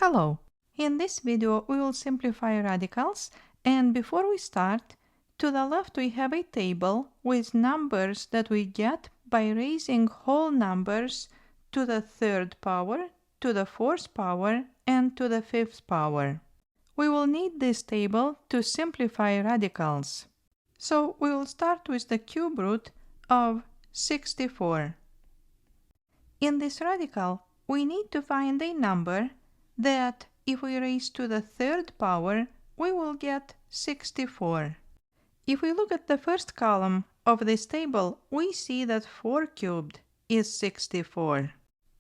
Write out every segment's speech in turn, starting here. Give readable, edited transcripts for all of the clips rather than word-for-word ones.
Hello! In this video we will simplify radicals, and before we start, to the left we have a table with numbers that we get by raising whole numbers to the third power, to the fourth power, and to the fifth power. We will need this table to simplify radicals. So we will start with the cube root of 64. In this radical, we need to find a number that, if we raise to the third power, we will get 64. If we look at the first column of this table, we see that 4 cubed is 64.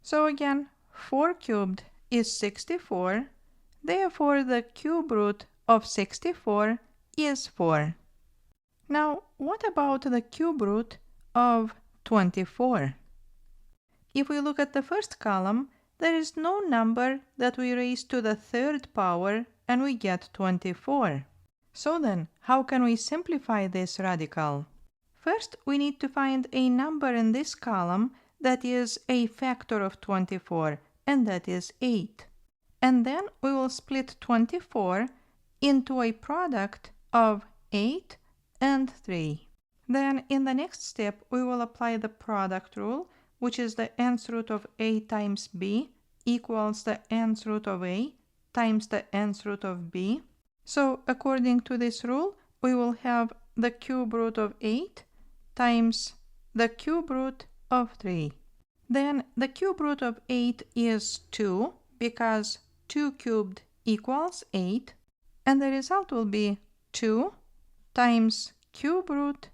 So again, 4 cubed is 64, therefore the cube root of 64 is 4. Now, what about the cube root of 24? If we look at the first column, there is no number that we raise to the third power and we get 24. So then, how can we simplify this radical? First, we need to find a number in this column that is a factor of 24, and that is 8. And then we will split 24 into a product of 8 and 3. Then in the next step, we will apply the product rule, which is the nth root of a times b equals the nth root of a times the nth root of b. So according to this rule, we will have the cube root of 8 times the cube root of 3. Then the cube root of 8 is 2, because 2 cubed equals 8, and the result will be 2 times cube root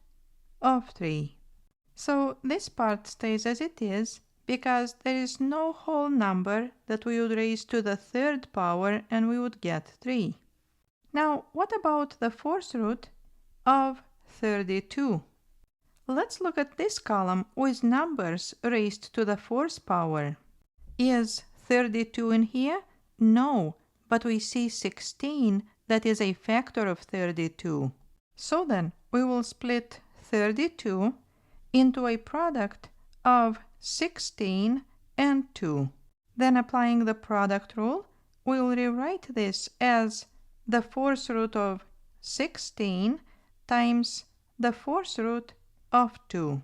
of 3. So this part stays as it is, because there is no whole number that we would raise to the third power and we would get 3. Now, what about the fourth root of 32? Let's look at this column with numbers raised to the fourth power. Is 32 in here? No, but we see 16 that is a factor of 32. So then, we will split 32 into a product of 16 and 2. Then applying the product rule, we will rewrite this as the fourth root of 16 times the fourth root of 2.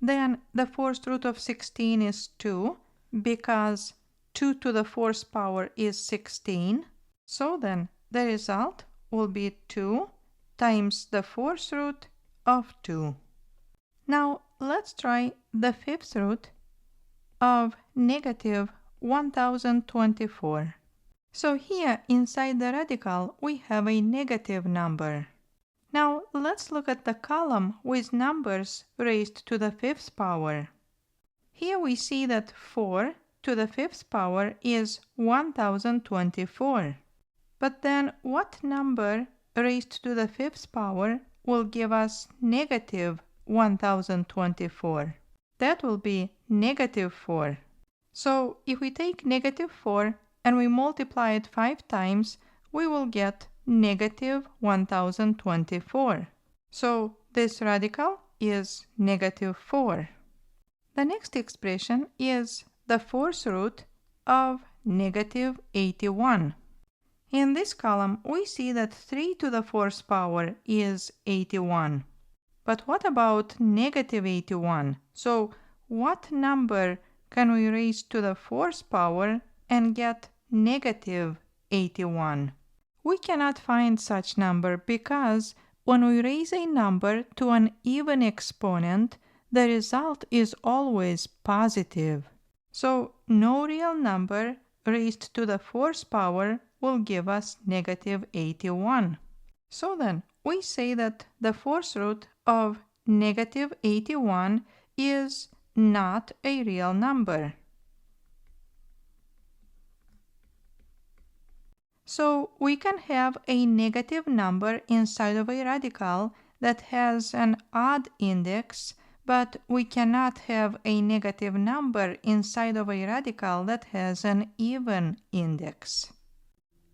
Then the fourth root of 16 is 2, because 2 to the fourth power is 16. So then the result will be 2 times the fourth root of 2. Now let's try the fifth root of negative 1024. So here inside the radical we have a negative number. Now let's look at the column with numbers raised to the fifth power. Here we see that 4 to the fifth power is 1024. But then what number raised to the fifth power will give us negative 1024? That will be negative 4. So if we take negative 4 and we multiply it 5 times, we will get negative 1024. So this radical is negative 4. The next expression is the fourth root of negative 81. In this column, we see that 3 to the fourth power is 81. But what about negative 81? So what number can we raise to the fourth power and get negative 81? We cannot find such number, because when we raise a number to an even exponent, the result is always positive. So no real number raised to the fourth power will give us negative 81. So then, we say that the fourth root of negative 81 is not a real number. So we can have a negative number inside of a radical that has an odd index, but we cannot have a negative number inside of a radical that has an even index.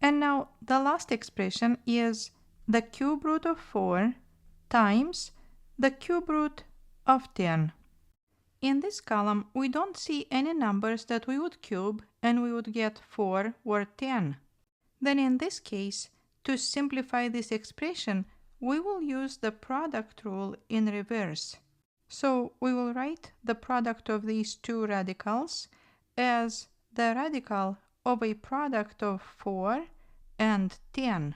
And now the last expression is the cube root of 4 times the cube root of 10. In this column, we don't see any numbers that we would cube, and we would get 4 or 10. Then in this case, to simplify this expression, we will use the product rule in reverse. So we will write the product of these two radicals as the radical of a product of 4 and 10.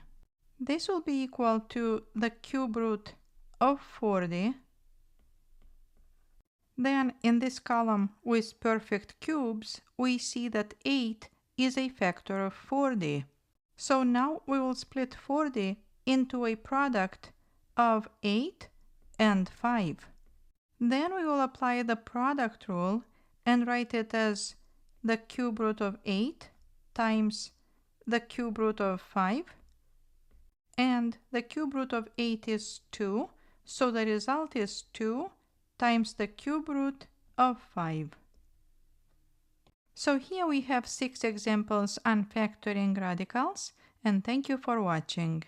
This will be equal to the cube root of 40. Then in this column with perfect cubes, we see that 8 is a factor of 40. So now we will split 40 into a product of 8 and 5. Then we will apply the product rule and write it as the cube root of 8 times the cube root of 5. And the cube root of 8 is 2, so the result is 2 times the cube root of 5. So here we have 6 examples on factoring radicals, and thank you for watching.